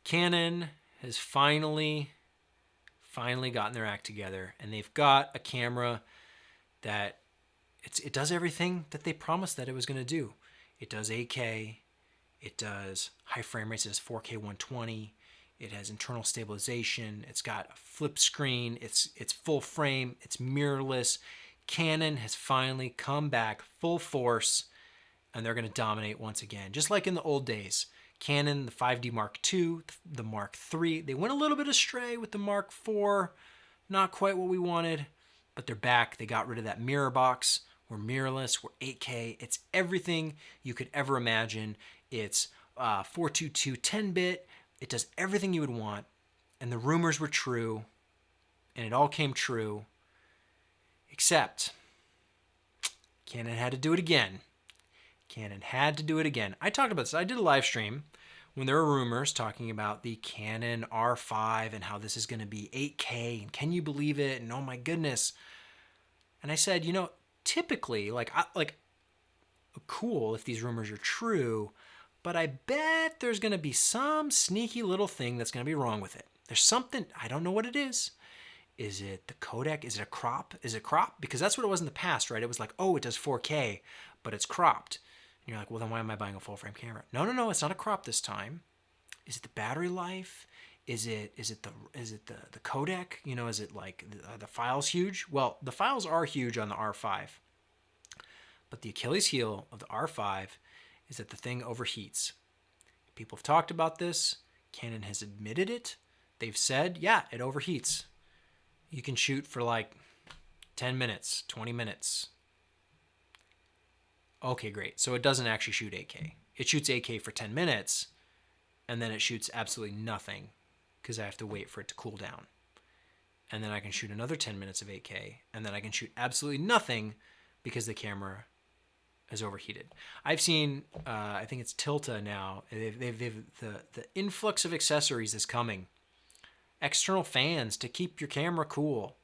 Canon has finally gotten their act together, and they've got a camera that it does everything that they promised that it was going to do. It does 8K, it does high frame rates, it does 4K 120, it has internal stabilization, it's got a flip screen, it's full frame, it's mirrorless. Canon has finally come back full force, and they're going to dominate once again. Just like in the old days. Canon, the 5D Mark II, the Mark III. They went a little bit astray with the Mark IV. Not quite what we wanted, but they're back. They got rid of that mirror box. We're mirrorless. We're 8K. It's everything you could ever imagine. It's 422 10-bit. It does everything you would want. And the rumors were true. And it all came true. Except Canon had to do it again. Canon had to do it again. I talked about this. I did a live stream when there were rumors talking about the Canon R5 and how this is going to be 8K and can you believe it and oh my goodness. And I said, you know, typically, cool if these rumors are true, but I bet there's going to be some sneaky little thing that's going to be wrong with it. There's something, I don't know what it is. Is it the codec? Is it a crop? Is it crop? Because that's what it was in the past, right? It was like, oh, it does 4K, but it's cropped. And you're like, well, then why am I buying a full frame camera? No, it's not a crop this time. Is it the battery life? Is it the codec? You know, is it like the files huge? Well, the files are huge on the R5, but the Achilles heel of the R5 is that the thing overheats. People have talked about this. Canon has admitted it. They've said, yeah, it overheats. You can shoot for like 10 minutes, 20 minutes. Okay, great. So it doesn't actually shoot 8K. It shoots 8K for 10 minutes, and then it shoots absolutely nothing because I have to wait for it to cool down. And then I can shoot another 10 minutes of 8K, and then I can shoot absolutely nothing because the camera is overheated. I've seen, I think it's Tilta now. The influx of accessories is coming. External fans to keep your camera cool.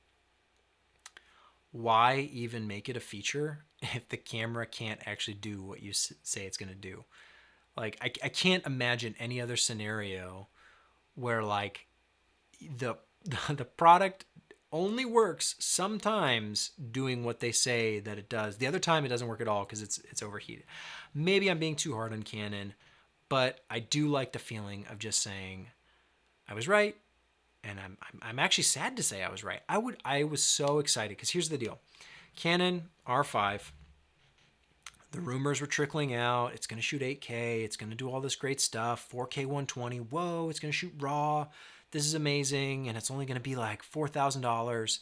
Why even make it a feature if the camera can't actually do what you say it's going to do? Like, I can't imagine any other scenario where like the product only works sometimes doing what they say that it does. The other time it doesn't work at all because it's overheated. Maybe I'm being too hard on Canon, but I do like the feeling of just saying I was right. And I'm actually sad to say I was right. I was so excited because here's the deal. Canon R5, the rumors were trickling out. It's going to shoot 8K. It's going to do all this great stuff. 4K 120. Whoa, it's going to shoot RAW. This is amazing. And it's only going to be like $4,000.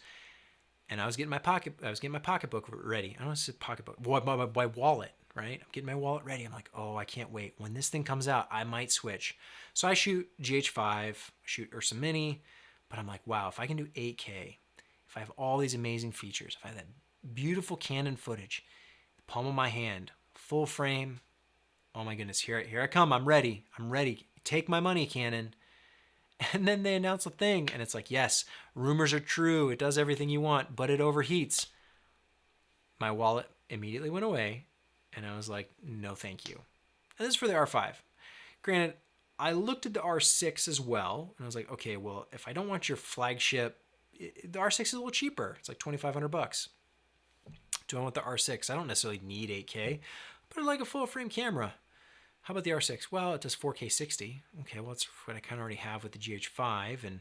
And I was getting my pocketbook ready. I don't want to say pocketbook. My wallet, right? I'm getting my wallet ready. I'm like, oh, I can't wait. When this thing comes out, I might switch. So I shoot GH5, shoot Ursa Mini, but I'm like, wow, if I can do 8K, if I have all these amazing features, if I have that beautiful Canon footage, the palm of my hand, full frame, oh my goodness, here I come. I'm ready. Take my money, Canon. And then they announce a thing, and it's like, yes, rumors are true. It does everything you want, but it overheats. My wallet immediately went away, and I was like, no, thank you. And this is for the R5. Granted, I looked at the R6 as well, and I was like, okay, well, if I don't want your flagship, the R6 is a little cheaper. It's like $2,500. Do I want the R6? I don't necessarily need 8K, but I like a full frame camera. How about the R6? Well, it does 4K 60. Okay, well, that's what I kind of already have with the GH5, and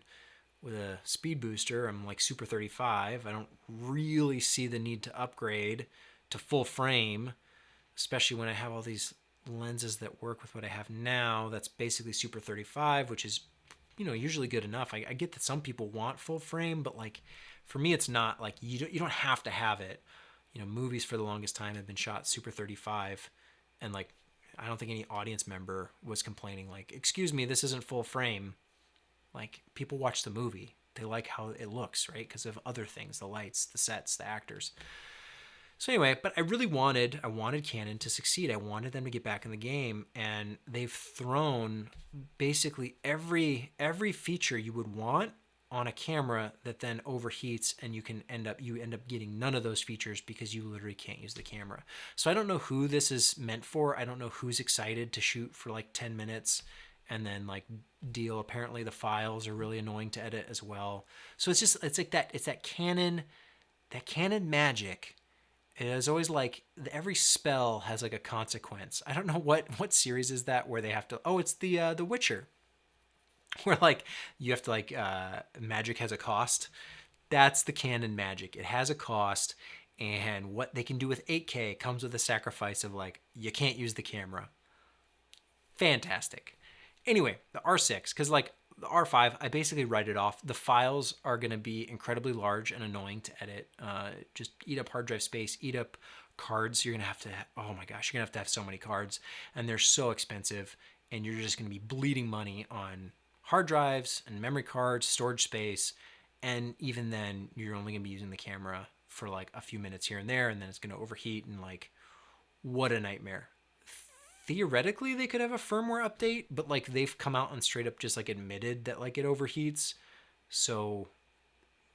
with a speed booster, I'm like Super 35. I don't really see the need to upgrade to full frame, especially when I have all these lenses that work with what I have now. That's basically Super 35, which is, you know, usually good enough. I get that some people want full frame, but like for me, it's not like you don't have to have it. You know, movies for the longest time have been shot Super 35, and like I don't think any audience member was complaining like, excuse me, this isn't full frame. Like, people watch the movie. They like how it looks, right? Because of other things, the lights, the sets, the actors. So anyway, but I wanted Canon to succeed. I wanted them to get back in the game, and they've thrown basically every feature you would want on a camera that then overheats, and you end up getting none of those features because you literally can't use the camera. So I don't know who this is meant for. I don't know who's excited to shoot for like 10 minutes and then like deal. Apparently the files are really annoying to edit as well. So it's like that. It's that Canon magic. It is always like every spell has like a consequence. I don't know what series is that where they have to. Oh, it's the Witcher, where like you have to like magic has a cost. That's the Canon magic. It has a cost, and what they can do with 8K comes with a sacrifice of like you can't use the camera. Fantastic. Anyway, the R6, because like the R5, I basically write it off. The files are going to be incredibly large and annoying to edit. Just eat up hard drive space, eat up cards. You're going to have to, oh my gosh, you're going to have so many cards, and they're so expensive, and you're just going to be bleeding money on hard drives and memory cards, storage space, and even then, you're only going to be using the camera for like a few minutes here and there, and then it's going to overheat, and like, what a nightmare. Theoretically they could have a firmware update, but like they've come out and straight up just like admitted that like it overheats. So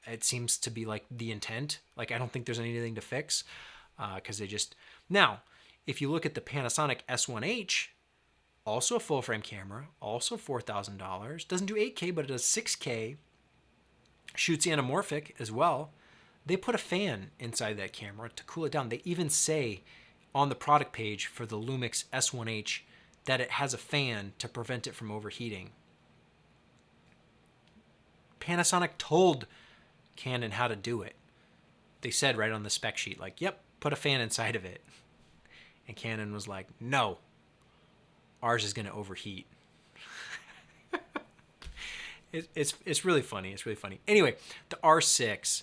it seems to be like the intent. Like I don't think there's anything to fix, because they just now if you look at the Panasonic S1H, also a full frame camera, also $4,000, doesn't do 8K but it does 6K, shoots anamorphic as well. They put a fan inside that camera to cool it down. They even say on the product page for the Lumix S1H that it has a fan to prevent it from overheating. Panasonic told Canon how to do it. They said right on the spec sheet, like, yep, put a fan inside of it. And Canon was like, no, ours is going to overheat. It's really funny. It's really funny. Anyway, the R6,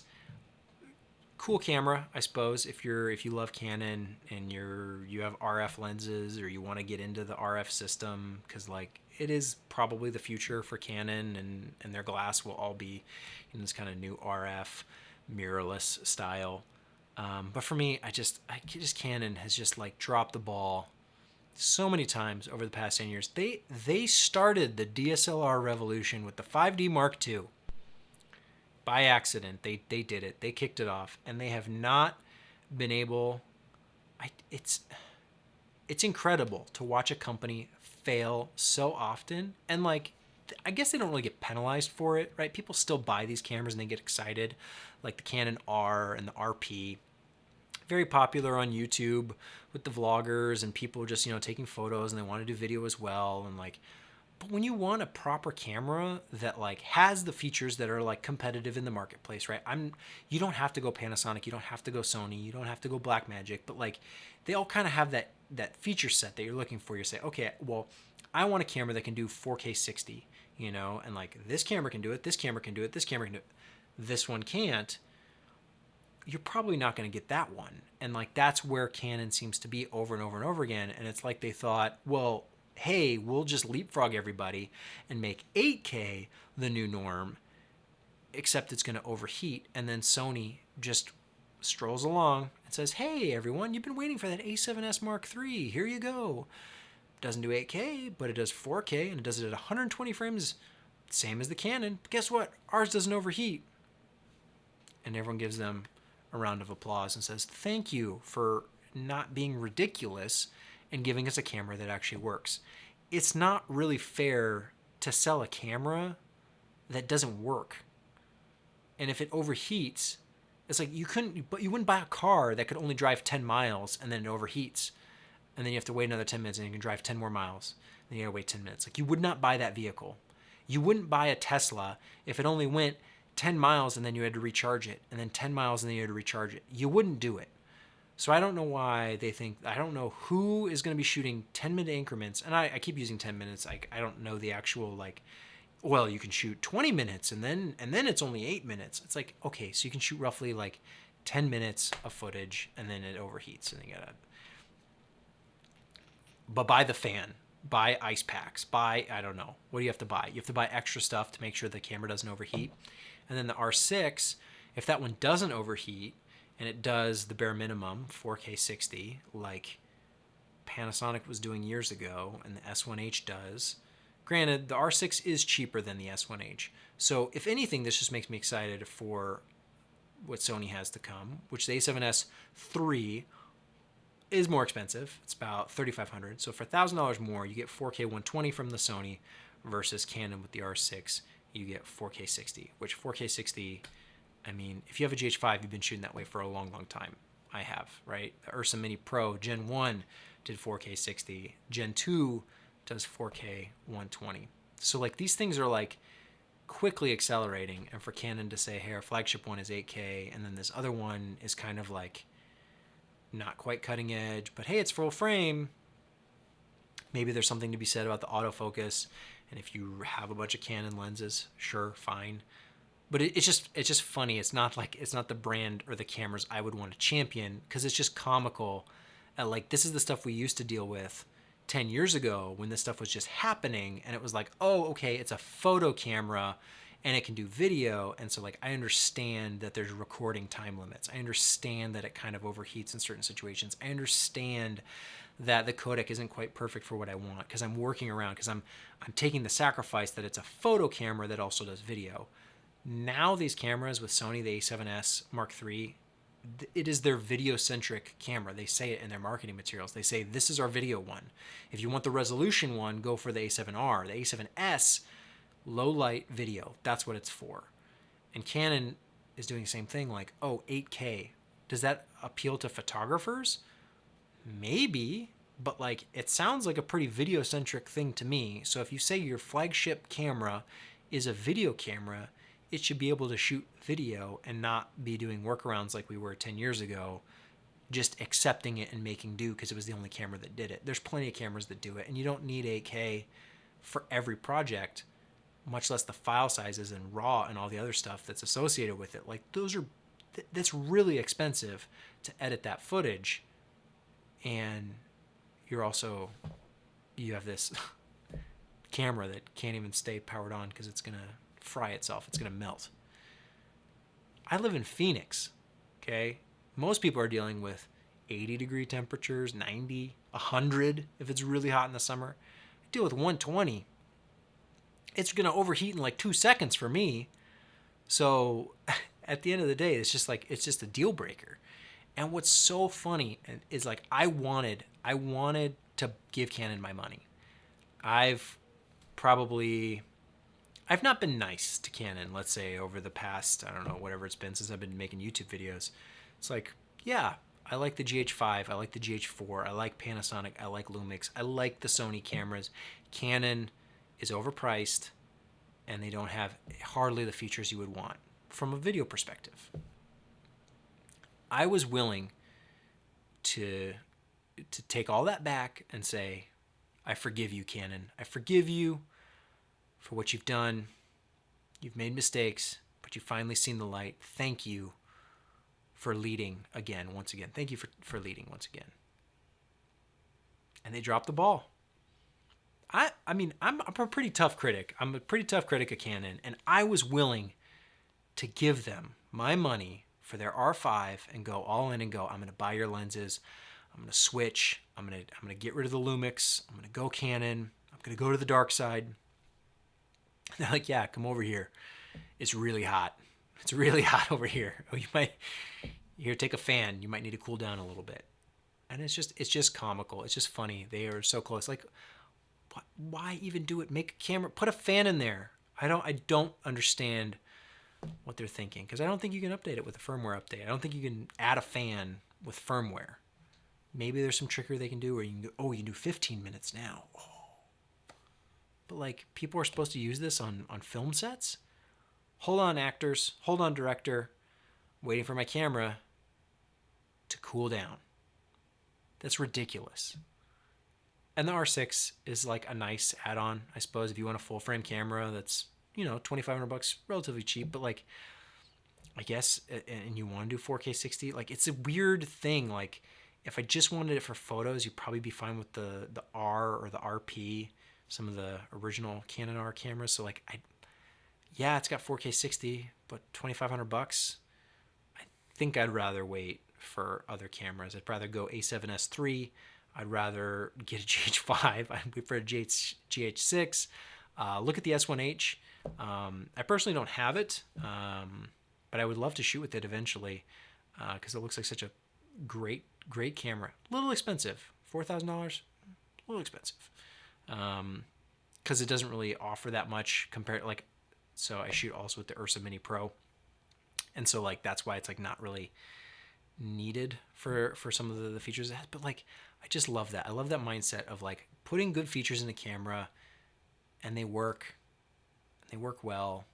cool camera, I suppose, if you love Canon and you have RF lenses or you want to get into the RF system, because like it is probably the future for Canon, and their glass will all be in this kind of new RF mirrorless style. But for me, I just Canon has just like dropped the ball so many times over the past 10 years. They started the DSLR revolution with the 5D Mark II. By accident, they did it. They kicked it off, and they have not been able. It's incredible to watch a company fail so often, and like I guess they don't really get penalized for it, right? People still buy these cameras and they get excited, like the Canon R and the RP. Very popular on YouTube with the vloggers and people just taking photos, and they want to do video as well, and like. But when you want a proper camera that like has the features that are like competitive in the marketplace, right? You don't have to go Panasonic, you don't have to go Sony, you don't have to go Blackmagic, but like they all kind of have that feature set that you're looking for. You say, okay, well, I want a camera that can do 4K 60, and like this camera can do it, this camera can do it, this camera can do it, this one can't. You're probably not going to get that one. And like that's where Canon seems to be over and over and over again. And it's like they thought, well, hey, we'll just leapfrog everybody and make 8K the new norm, except it's going to overheat. And then Sony just strolls along and says, hey, everyone, you've been waiting for that A7S Mark III. Here you go. Doesn't do 8K, but it does 4K, and it does it at 120 frames, same as the Canon. But guess what? Ours doesn't overheat. And everyone gives them a round of applause and says, thank you for not being ridiculous and giving us a camera that actually works. It's not really fair to sell a camera that doesn't work. And if it overheats, it's like you wouldn't buy a car that could only drive 10 miles and then it overheats. And then you have to wait another 10 minutes and you can drive 10 more miles. Then you gotta wait 10 minutes. Like you would not buy that vehicle. You wouldn't buy a Tesla if it only went 10 miles and then you had to recharge it, and then 10 miles and then you had to recharge it. You wouldn't do it. So I don't know why they think, I don't know who is going to be shooting 10-minute increments. And I keep using 10 minutes. I don't know the actual, like, well, you can shoot 20 minutes and then it's only 8 minutes. It's like, okay, so you can shoot roughly like 10 minutes of footage and then it overheats. And you gotta, but buy the fan, buy ice packs, buy, I don't know. What do you have to buy? You have to buy extra stuff to make sure the camera doesn't overheat. And then the R6, if that one doesn't overheat, and it does the bare minimum, 4K 60, like Panasonic was doing years ago, and the S1H does. Granted, the R6 is cheaper than the S1H. So if anything, this just makes me excited for what Sony has to come, which the A7S III is more expensive. It's about $3,500. So for $1,000 more, you get 4K 120 from the Sony versus Canon with the R6. You get 4K 60, which 4K 60, I mean, if you have a GH5, you've been shooting that way for a long, long time. I have, right? The Ursa Mini Pro Gen 1 did 4K 60. Gen 2 does 4K 120. So like these things are like quickly accelerating, and for Canon to say, hey, our flagship one is 8K, and then this other one is kind of like not quite cutting edge, but hey, it's full frame. Maybe there's something to be said about the autofocus, and if you have a bunch of Canon lenses, sure, fine. But it's just funny. It's not the brand or the cameras I would want to champion, because it's just comical. Like, this is the stuff we used to deal with 10 years ago when this stuff was just happening, and it was like, oh, okay, it's a photo camera and it can do video. And so like, I understand that there's recording time limits. I understand that it kind of overheats in certain situations. I understand that the codec isn't quite perfect for what I want, because I'm working around, because I'm taking the sacrifice that it's a photo camera that also does video. Now these cameras with Sony, the A7S Mark III, it is their video-centric camera. They say it in their marketing materials. They say, this is our video one. If you want the resolution one, go for the A7R. The A7S, low light video. That's what it's for. And Canon is doing the same thing, like, oh, 8K. Does that appeal to photographers? Maybe, but like, it sounds like a pretty video-centric thing to me. So if you say your flagship camera is a video camera, it should be able to shoot video and not be doing workarounds like we were 10 years ago, just accepting it and making do because it was the only camera that did it. There's plenty of cameras that do it, and you don't need 8K for every project, much less the file sizes and RAW and all the other stuff that's associated with it. Like, that's really expensive to edit that footage. And you have this camera that can't even stay powered on because it's going to fry itself. It's going to melt. I live in Phoenix, okay? Most people are dealing with 80-degree temperatures, 90, 100 if it's really hot in the summer. I deal with 120. It's going to overheat in like 2 seconds for me. So at the end of the day, it's just a deal breaker. And what's so funny is, like, I wanted to give Canon my money. I've not been nice to Canon, let's say, over the past, I don't know, whatever it's been since I've been making YouTube videos. It's like, yeah, I like the GH5, I like the GH4, I like Panasonic, I like Lumix, I like the Sony cameras. Canon is overpriced, and they don't have hardly the features you would want from a video perspective. I was willing to take all that back and say, I forgive you, Canon. I forgive you for what you've done. You've made mistakes, but you've finally seen the light. Thank you for leading once again. Thank you for leading once again. And they dropped the ball. I mean, I'm a pretty tough critic. I'm a pretty tough critic of Canon, and I was willing to give them my money for their R5 and go all in and go, I'm going to buy your lenses. I'm going to switch. I'm going to get rid of the Lumix. I'm going to go Canon. I'm going to go to the dark side. And they're like, yeah, come over here. It's really hot. It's really hot over here. Oh, here, take a fan. You might need to cool down a little bit. And it's just comical. It's just funny. They are so close. Like, why even do it? Make a camera, put a fan in there. I don't understand what they're thinking, because I don't think you can update it with a firmware update. I don't think you can add a fan with firmware. Maybe there's some trickery they can do where you can do 15 minutes now. Oh. But like, people are supposed to use this on film sets? Hold on, actors. Hold on, director. Waiting for my camera to cool down. That's ridiculous. And the R6 is like a nice add-on, I suppose, if you want a full frame camera that's, $2,500, relatively cheap, but like, I guess, and you want to do 4K 60, like, it's a weird thing. Like, if I just wanted it for photos, you'd probably be fine with the R or the RP, some of the original Canon R cameras. So like, it's got 4K 60, but $2,500. I think I'd rather wait for other cameras. I'd rather go A7S III. I'd rather get a GH5. I'd wait for a GH6. Look at the S1H. I personally don't have it, but I would love to shoot with it eventually, because it looks like such a great great camera. A little expensive, $4,000, a little expensive, because it doesn't really offer that much compared like. So I shoot also with the Ursa Mini Pro, and so like that's why it's like not really needed for some of the features it has. But like I just love that. I love that mindset of like putting good features in the camera, and they work. They work well,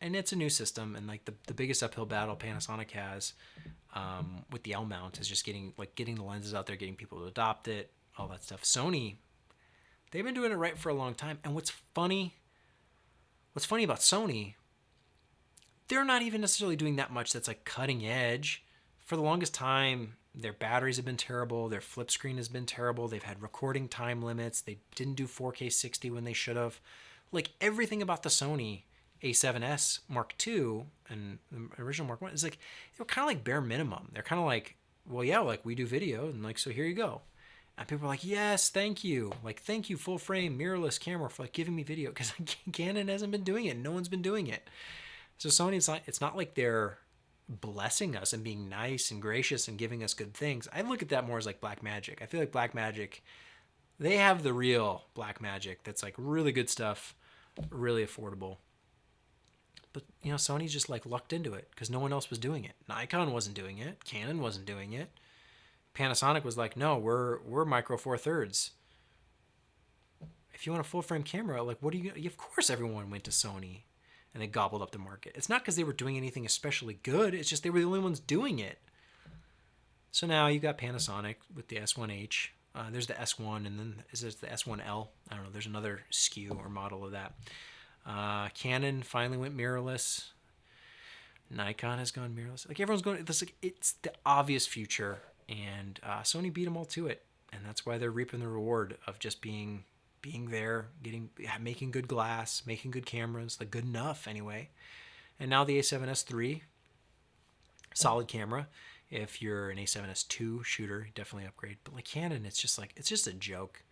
and it's a new system. And like the biggest uphill battle Panasonic has with the L mount is just getting the lenses out there, getting people to adopt it, all that stuff. Sony, they've been doing it right for a long time. And what's funny about Sony, they're not even necessarily doing that much that's like cutting edge. For the longest time, their batteries have been terrible. Their flip screen has been terrible. They've had recording time limits. They didn't do 4K 60 when they should have. Like everything about the Sony A7S Mark II and the original Mark I is like, they were kind of like bare minimum. They're kind of like, well, yeah, like we do video, and like, so here you go. And people are like, yes, thank you. Like, thank you, full frame, mirrorless camera for like giving me video, because Canon hasn't been doing it. No one's been doing it. So Sony, it's not like they're blessing us and being nice and gracious and giving us good things. I look at that more as like Black Magic. I feel like Black Magic, they have the real Black Magic that's like really good stuff, really affordable. But you know, Sony's just like lucked into it because no one else was doing it. Nikon wasn't doing it. Canon wasn't doing it. Panasonic was like, no, we're micro four thirds. If you want a full frame camera, like what do you? Of course, everyone went to Sony, and they gobbled up the market. It's not because they were doing anything especially good. It's just they were the only ones doing it. So now you got Panasonic with the S1H. There's the S1, and then is there the S1L? I don't know. There's another SKU or model of that. Canon finally went mirrorless. Nikon has gone mirrorless. Like everyone's going. It's the obvious future, and Sony beat them all to it, and that's why they're reaping the reward of just being there, making good glass, making good cameras, like good enough anyway. And now the A7S III, solid camera. If you're an A7S II shooter, definitely upgrade. But like Canon, it's just a joke.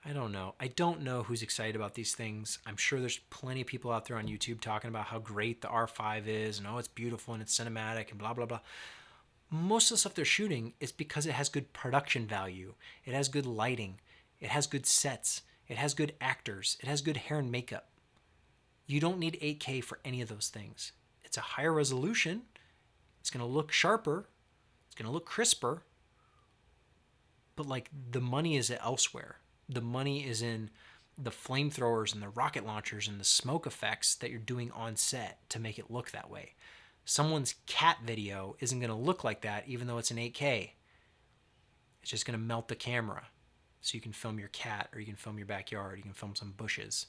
I don't know who's excited about these things. I'm sure there's plenty of people out there on YouTube talking about how great the R5 is and it's beautiful and it's cinematic and blah, blah, blah. Most of the stuff they're shooting is because it has good production value. It has good lighting. It has good sets. It has good actors. It has good hair and makeup. You don't need 8K for any of those things. It's a higher resolution. It's going to look sharper. It's going to look crisper. But like the money is elsewhere. The money is in the flamethrowers and the rocket launchers and the smoke effects that you're doing on set to make it look that way. Someone's cat video isn't going to look like that even though it's in 8K. It's just going to melt the camera. So you can film your cat, or you can film your backyard, you can film some bushes.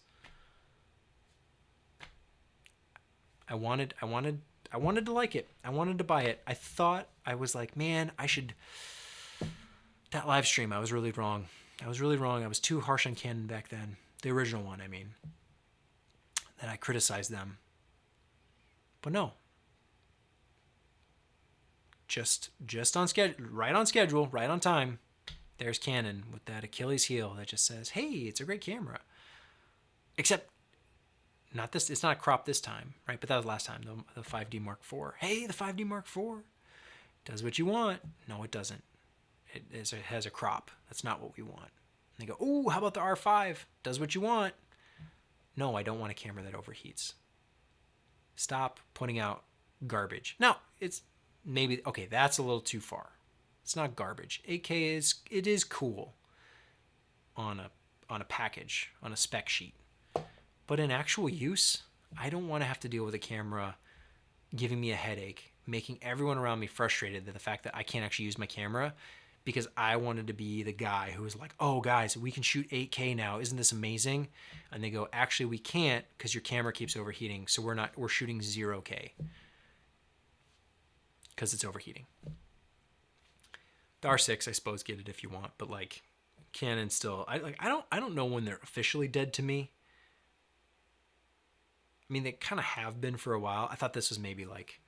I wanted to like it. I wanted to buy it. I was like, man, I should. That live stream, I was really wrong. I was too harsh on Canon back then. The original one, I mean. That I criticized them. But no. Just on schedule, right on time. There's Canon with that Achilles heel that just says, hey, it's a great camera. Except, not this. It's not cropped this time, right? But that was last time, the 5D Mark IV. Hey, the 5D Mark IV does what you want. No, it doesn't. It has a crop. That's not what we want. And they go, ooh, how about the R5? Does what you want. No, I don't want a camera that overheats. Stop putting out garbage. Now, it's maybe, okay, that's a little too far. It's not garbage. 8K is cool on a package, on a spec sheet. But in actual use, I don't want to have to deal with a camera giving me a headache, making everyone around me frustrated at the fact that I can't actually use my camera because I wanted to be the guy who was like, oh guys, we can shoot 8K now. Isn't this amazing? And they go, actually we can't because your camera keeps overheating. So we're shooting 0K because it's overheating. The R6, I suppose, get it if you want, but like Canon still, I don't know when they're officially dead to me. I mean, they kind of have been for a while. I thought this was maybe like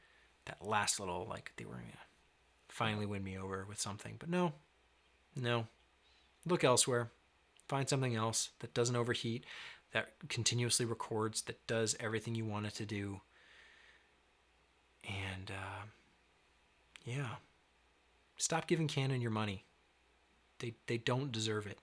that last little, like they were gonna finally win me over with something, but no. Look elsewhere. Find something else that doesn't overheat, that continuously records, that does everything you want it to do. And yeah. Stop giving Canon your money. They don't deserve it.